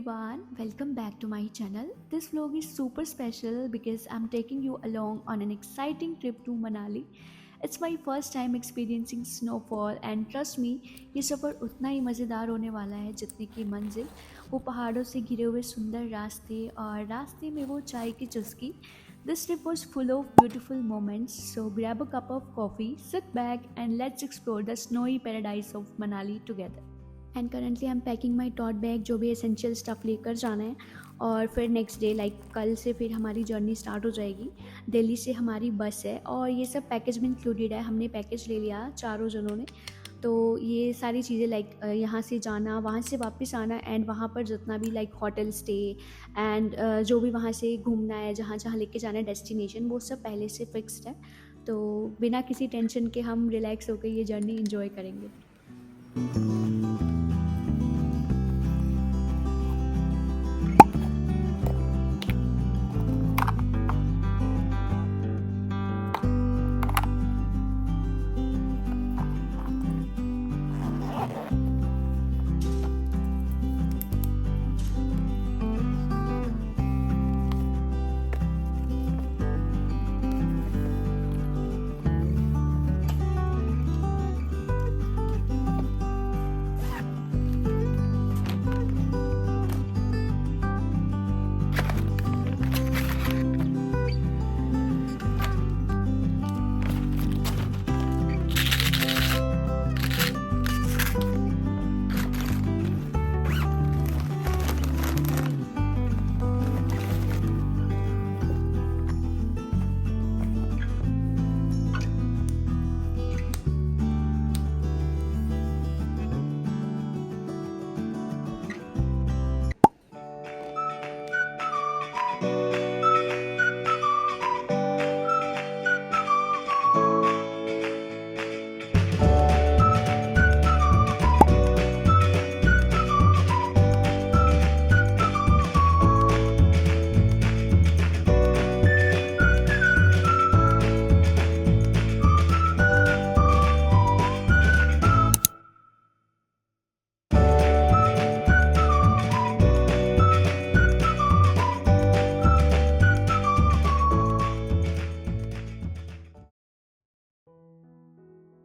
everyone, welcome back to my channel. This vlog is super special because I'm taking you along on an exciting trip to Manali. It's my first time experiencing snowfall and trust me, ये सफ़र उतना ही मज़ेदार होने वाला है जितने की मंजिल। वो पहाड़ों से घिरे हुए सुंदर रास्ते और रास्ते में वो चाय की चुस्की। This trip was full of beautiful moments, so grab a cup of coffee, sit back and let's explore the snowy paradise of Manali together. And currently I am packing my taught bag, जो भी essential stuff लेकर जाना है। और फिर next day कल से फिर हमारी जर्नी स्टार्ट हो जाएगी। दिल्ली से हमारी बस है और ये सब पैकेज में इंक्लूडेड है। हमने पैकेज ले लिया चारों जनों ने, तो ये सारी चीज़ें यहाँ से जाना, वहाँ से वापस आना एंड वहाँ पर जितना भी होटल स्टे एंड जो भी वहाँ से घूमना है, जहाँ जहाँ लेके जाना है डेस्टिनेशन, वो सब पहले से फिक्स्ड है। तो बिना किसी टेंशन के हम रिलैक्स होकर ये जर्नी इंजॉय करेंगे।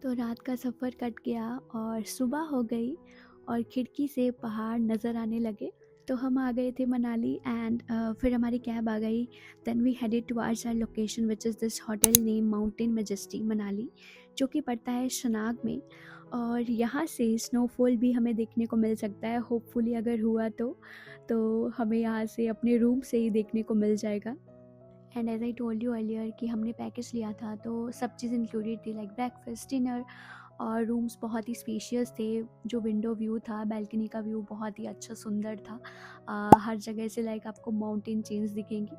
तो रात का सफ़र कट गया और सुबह हो गई और खिड़की से पहाड़ नज़र आने लगे। तो हम आ गए थे मनाली एंड फिर हमारी कैब आ गई। Then we headed towards our location which is this hotel name mountain majesty Manali, जो कि पड़ता है शनाग में। और यहाँ से स्नोफॉल भी हमें देखने को मिल सकता है, होपफुली अगर हुआ तो हमें यहाँ से अपने रूम से ही देखने को मिल जाएगा। And as I told you earlier कि हमने पैकेज लिया था तो सब चीज़ इंक्लूडेड थी, ब्रेकफास्ट, डिनर और रूम्स बहुत ही स्पेशियस थे। जो विंडो व्यू था, बैल्कनी का व्यू बहुत ही अच्छा सुंदर था। हर जगह से आपको माउंटेन चेन्स दिखेंगी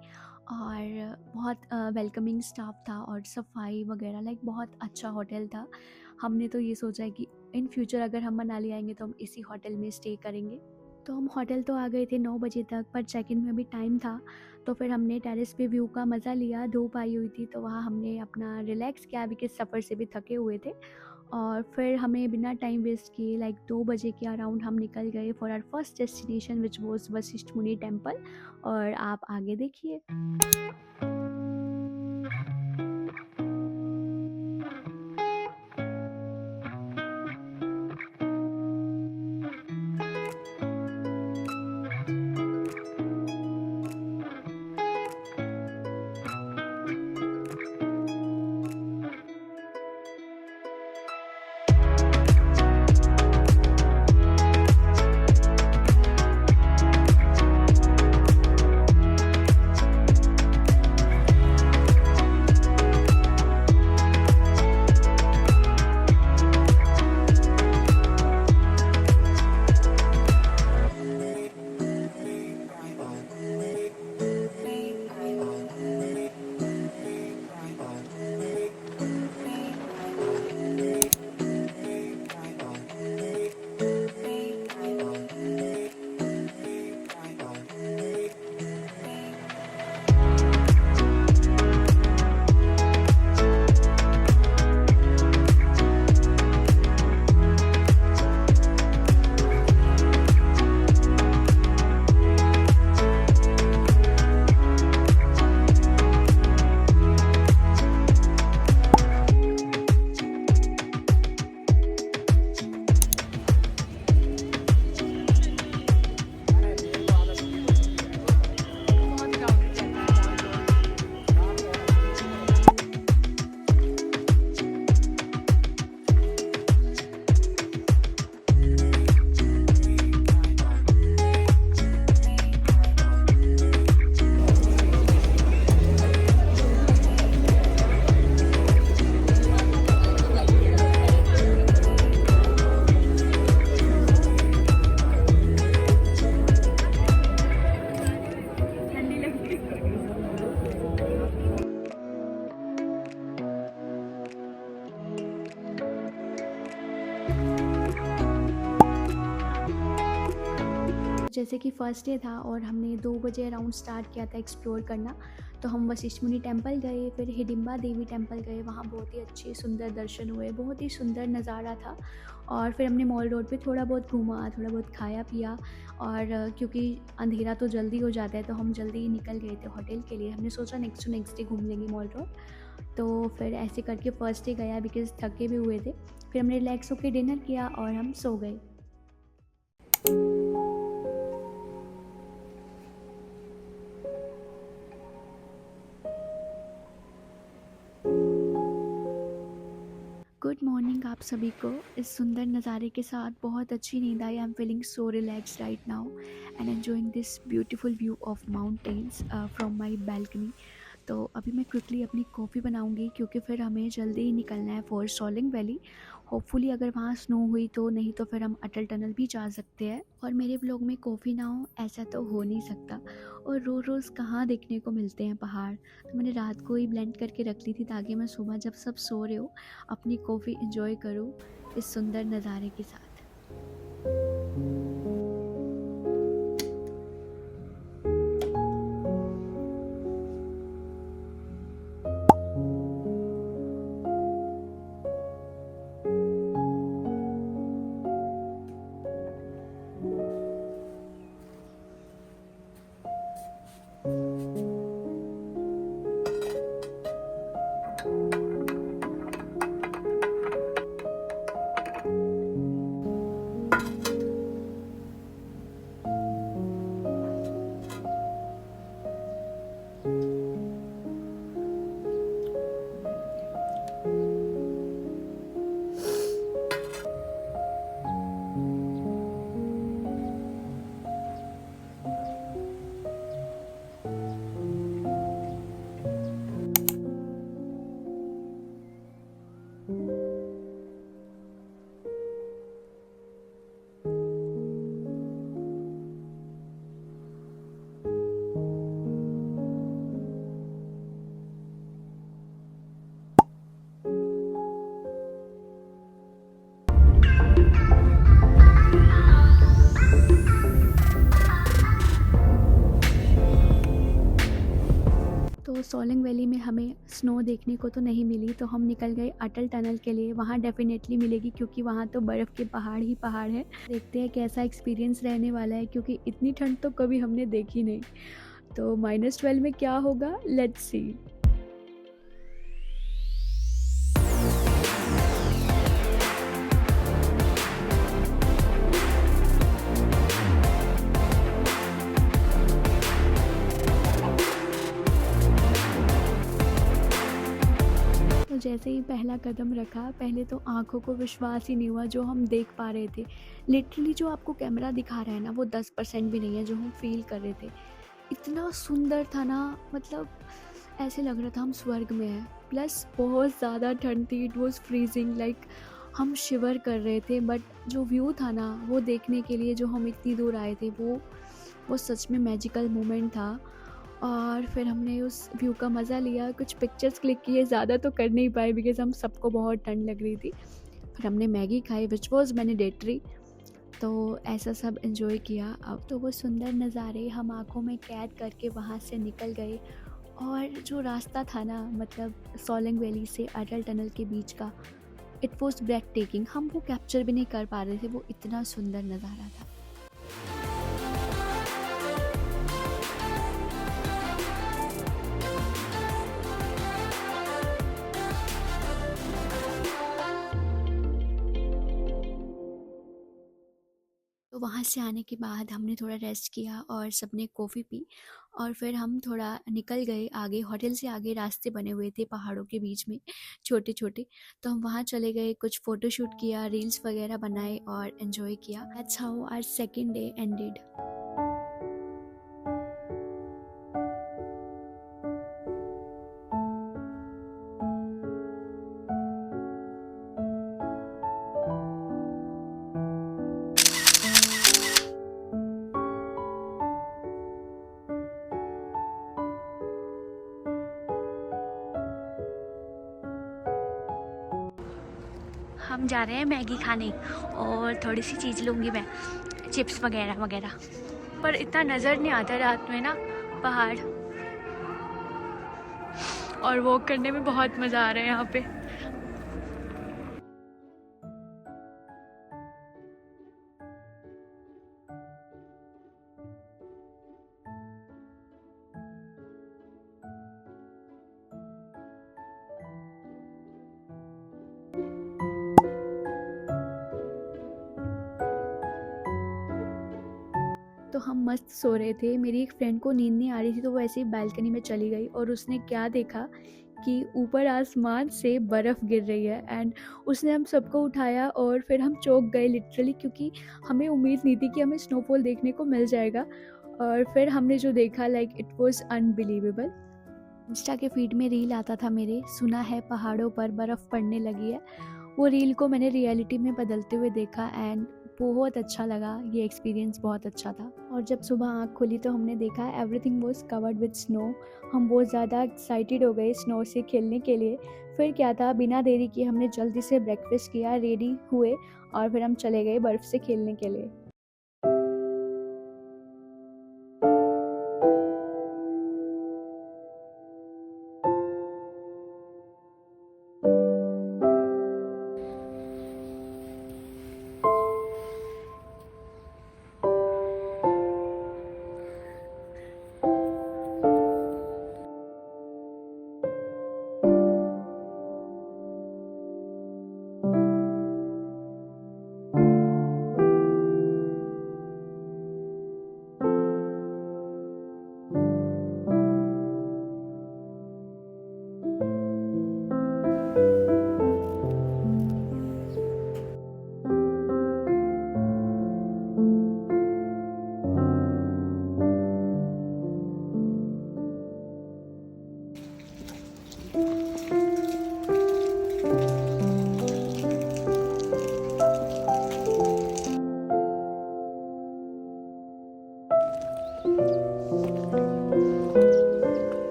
और बहुत वेलकमिंग स्टाफ था और सफाई वगैरह बहुत अच्छा होटल था। हमने तो ये सोचा है कि इन फ्यूचर अगर हम मनाली आएंगे तो हम इसी होटल में स्टे करेंगे। तो हम होटल तो आ गए थे 9 बजे तक, पर चेक इन में भी टाइम था। तो फिर हमने टेरेस पे व्यू का मज़ा लिया। धूप आई हुई थी तो वहाँ हमने अपना रिलैक्स किया, बिकॉज सफ़र से भी थके हुए थे। और फिर हमें बिना टाइम वेस्ट किए 2 बजे के अराउंड हम निकल गए for our first destination which was Vashisht Muni temple. और आप आगे देखिए। जैसे कि फर्स्ट डे था और हमने 2 बजे अराउंड स्टार्ट किया था एक्सप्लोर करना, तो हम वशिष्ठ मुनि टेम्पल गए, फिर हिडिंबा देवी टेम्पल गए, वहाँ बहुत ही अच्छे सुंदर दर्शन हुए, बहुत ही सुंदर नज़ारा था। और फिर हमने मॉल रोड पे थोड़ा बहुत घूमा, थोड़ा बहुत खाया पिया, और क्योंकि अंधेरा तो जल्दी हो जाता है तो हम जल्दी निकल गए थे होटल के लिए। हमने सोचा नेक्स्ट टू नेक्स्ट डे घूम लेंगे मॉल रोड। तो फिर ऐसे करके फर्स्ट डे गया बिकॉज़ थके भी हुए थे। फिर हमने रिलैक्स होके डिनर किया और हम सो गए। गुड मॉर्निंग आप सभी को। इस सुंदर नज़ारे के साथ बहुत अच्छी नींद आई। I am feeling so relax right now and enjoying this beautiful view of mountains from my balcony. तो अभी मैं क्विकली अपनी कॉफ़ी बनाऊंगी क्योंकि फिर हमें जल्दी ही निकलना है फॉर सोलिंग वैली। होपफुली अगर वहाँ स्नो हुई तो, नहीं तो फिर हम अटल टनल भी जा सकते हैं। और मेरे ब्लॉग में कॉफ़ी ना हो ऐसा तो हो नहीं सकता, और रोज़ रोज़ कहाँ देखने को मिलते हैं पहाड़। तो मैंने रात को ही ब्लेंड करके रख ली थी ताकि मैं सुबह जब सब सो रहे हो अपनी कॉफ़ी इंजॉय करूँ इस सुंदर नज़ारे के साथ। तो सोलिंग वैली में हमें स्नो देखने को तो नहीं मिली, तो हम निकल गए अटल टनल के लिए। वहाँ डेफिनेटली मिलेगी क्योंकि वहाँ तो बर्फ़ के पहाड़ ही पहाड़ है। देखते हैं कैसा एक्सपीरियंस रहने वाला है क्योंकि इतनी ठंड तो कभी हमने देखी नहीं। तो -12 में क्या होगा, लेट्स सी। तो जैसे ही पहला कदम रखा, पहले तो आँखों को विश्वास ही नहीं हुआ जो हम देख पा रहे थे। लिटरली जो आपको कैमरा दिखा रहा है ना, वो 10% भी नहीं है जो हम फ़ील कर रहे थे। इतना सुंदर था ना, मतलब ऐसे लग रहा था हम स्वर्ग में हैं। प्लस बहुत ज़्यादा ठंड थी, इट वाज़ फ्रीजिंग, लाइक हम शिवर कर रहे थे। बट जो व्यू था ना, वो देखने के लिए जो हम इतनी दूर आए थे, वो सच में मैजिकल मोमेंट था। और फिर हमने उस व्यू का मज़ा लिया, कुछ पिक्चर्स क्लिक किए, ज़्यादा तो कर नहीं पाए बिकॉज़ हम सबको बहुत ठंड लग रही थी। फिर हमने मैगी खाई विच वाज़ मैंडेटरी। तो ऐसा सब एंजॉय किया। अब तो वो सुंदर नज़ारे हम आँखों में कैद करके वहाँ से निकल गए। और जो रास्ता था ना, मतलब सोलिंग वैली से अटल टनल के बीच का, इट वाज़ ब्रेथ टेकिंग। हम वो कैप्चर भी नहीं कर पा रहे थे, वो इतना सुंदर नज़ारा था। तो वहाँ से आने के बाद हमने थोड़ा रेस्ट किया और सबने कॉफ़ी पी, और फिर हम थोड़ा निकल गए आगे। होटल से आगे रास्ते बने हुए थे पहाड़ों के बीच में, छोटे छोटे। तो हम वहाँ चले गए, कुछ फ़ोटो शूट किया, रील्स वगैरह बनाए और एंजॉय किया। That's how our second day ended. हम जा रहे हैं मैगी खाने और थोड़ी सी चीज़ लूँगी मैं, चिप्स वगैरह वगैरह। पर इतना नज़र नहीं आता रात में ना पहाड़, और वॉक करने में बहुत मज़ा आ रहा है यहाँ पे। तो हम मस्त सो रहे थे, मेरी एक फ्रेंड को नींद नहीं आ रही थी तो वो ऐसे ही बालकनी में चली गई और उसने क्या देखा कि ऊपर आसमान से बर्फ़ गिर रही है एंड उसने हम सबको उठाया और फिर हम चौंक गए लिटरली, क्योंकि हमें उम्मीद नहीं थी कि हमें स्नोफॉल देखने को मिल जाएगा। और फिर हमने जो देखा like it was unbelievable. Insta के फीड में रील आता था मेरे, सुना है पहाड़ों पर बर्फ़ पड़ने लगी है। वो रील को मैंने रियलिटी में बदलते हुए देखा एंड बहुत अच्छा लगा, ये एक्सपीरियंस बहुत अच्छा था। और जब सुबह आँख खुली तो हमने देखा everything was covered with snow. हम बहुत ज़्यादा एक्साइटेड हो गए स्नो से खेलने के लिए। फिर क्या था, बिना देरी किए हमने जल्दी से ब्रेकफास्ट किया, रेडी हुए और फिर हम चले गए बर्फ़ से खेलने के लिए।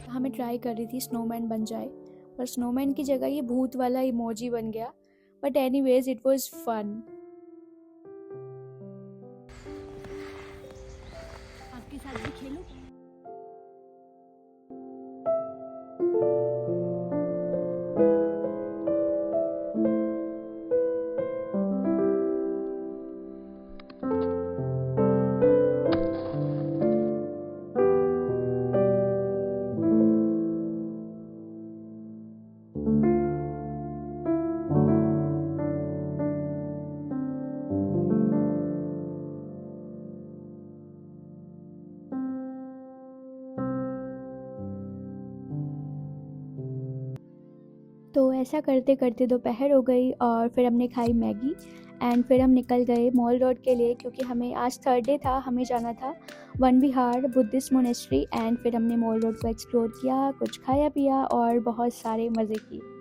हमें ट्राई कर रही थी स्नोमैन बन जाए, पर स्नोमैन की जगह ये भूत वाला इमोजी बन गया। But anyways it was fun. आपके साथ भी खेलूं? तो ऐसा करते करते दोपहर हो गई और फिर हमने खाई मैगी एंड फिर हम निकल गए मॉल रोड के लिए, क्योंकि हमें आज थर्सडे था, हमें जाना था one Vihar Buddhist monastery. And फिर हमने मॉल रोड को एक्सप्लोर किया, कुछ खाया पिया और बहुत सारे मज़े किए।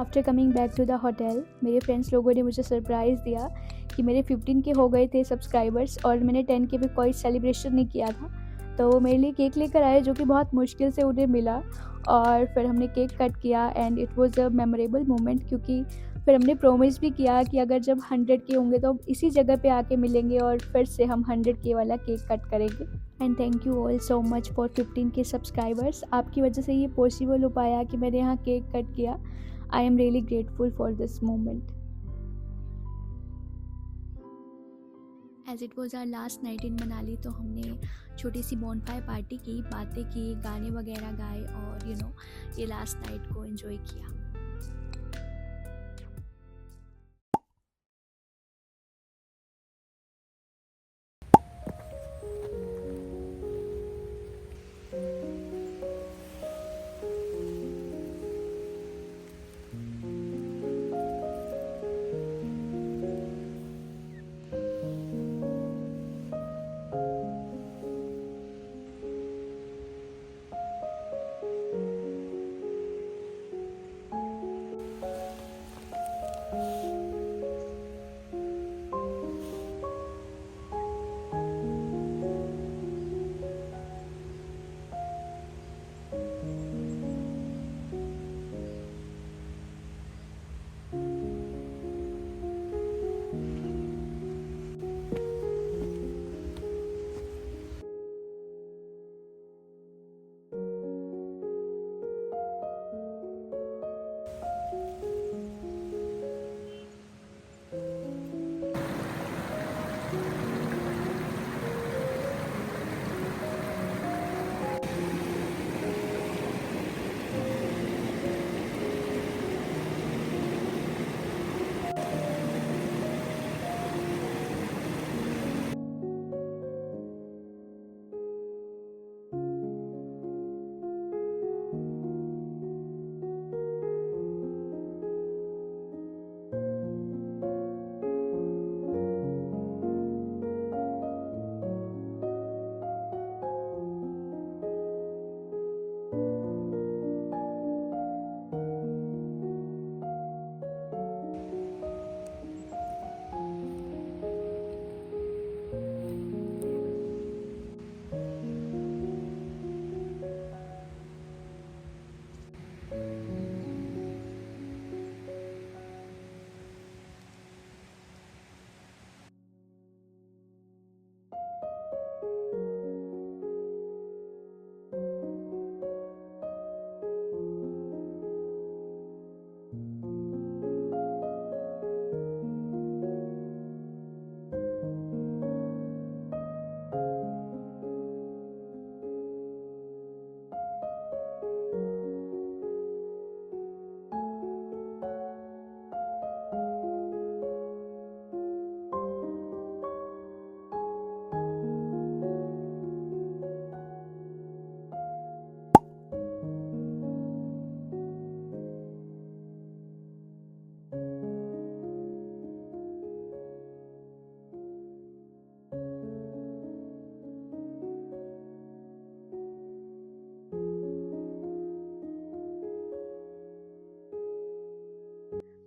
After coming back to the hotel, मेरे फ्रेंड्स लोगों ने मुझे सरप्राइज़ दिया कि मेरे 15 के हो गए थे सब्सक्राइबर्स और मैंने 10 के भी कोई सेलिब्रेशन नहीं किया था। तो वो मेरे लिए केक लेकर आए, जो कि बहुत मुश्किल से उन्हें मिला, और फिर हमने केक कट किया and it was a memorable moment, क्योंकि फिर हमने प्रॉमिस भी किया कि अगर जब 100 के होंगे तो इसी जगह पे आके मिलेंगे और फिर से हम 100 के वाला केक कट करेंगे। And thank you all so much for 15 के सब्सक्राइबर्स। आपकी वजह से ये पॉसिबल हो पाया कि मैंने यहाँ केक कट किया। I am really grateful for this moment. As it was our last night in Manali, तो हमने छोटी सी बॉनफायर पार्टी की, बातें की, गाने वगैरह गाए और ये लास्ट नाइट को एंजॉय किया।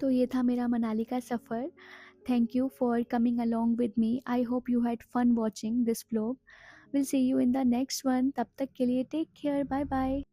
तो ये था मेरा मनाली का सफ़र। Thank you for coming along with me. I hope you had fun watching this vlog. Will see you in the next one. तब तक के लिए टेक केयर, बाय बाय।